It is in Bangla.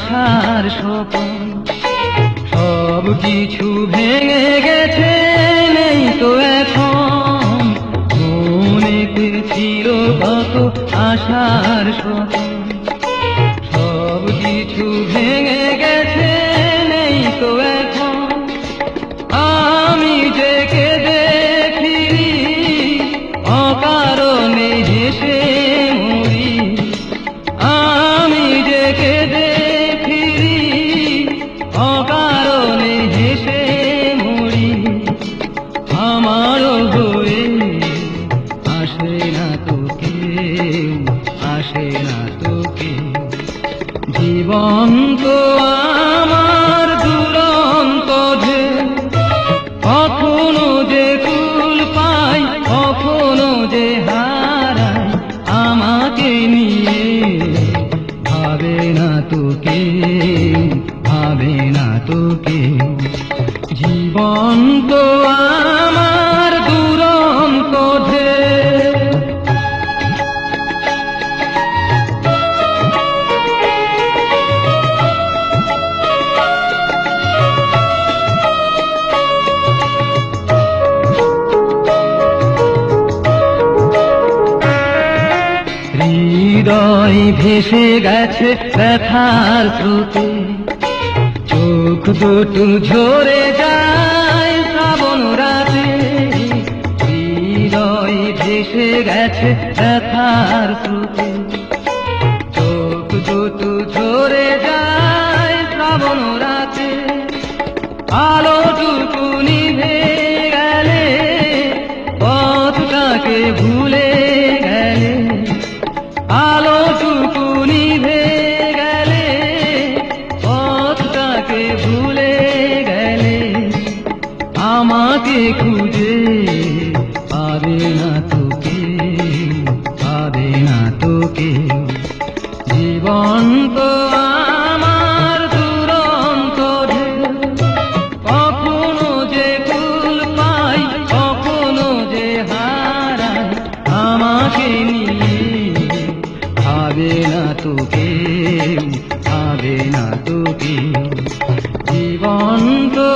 আশার স্বপ্ন সব কিছু ভেঙে গেছে, নেই তো এখন। মনেতে ছিল কত আশার স্বপ্ন, সব কিছু ভেঙে গেছে, নেই তো এখন। আমি যে কেঁদে ফিরি, অকারণে হেসে মরি। আমি যে কেঁদে ফিরি, অকারণে হেসে মরি। আমারও হয়ে আসে না তো কেউ, আসে না তো কেউ। জীবন তো আমার দুরন্ত ঢেউ, কখনো যে কুল পাই, কখনো যে হারাই। আমাকে নিয়ে ভাবে না তো কেউ, ভাবে না তো কেউ। জীবন তো আমার দুরন্ত ঢেউ। হৃদয় ভেসে গেছে ব্যথার স্রোতে, চোখ দুটো ঝরে যায় শ্রাবণ রাতে। হৃদয় ভেসে গেছে ব্যথার স্রোতে, চোখ দুটো ঝরে যায় শ্রাবণ রাতে। আলোটুকু নিভে গেলে, পথটাকে ভুলে গেলে। আলোটুকু নিভে গেলে, পথটাকে ভুলে গেলে। আমাকে খুঁজে পাবে না তো কেউ, পাবে না তো কেউ। জীবন তো আমার দুরন্ত ঢেউ, কখনো যে কুল পাই, কখনো যে হারাই। আমাকে নিয়ে ভাবে না তো কেউ, ভাবে না তো কেউ। জীবন তো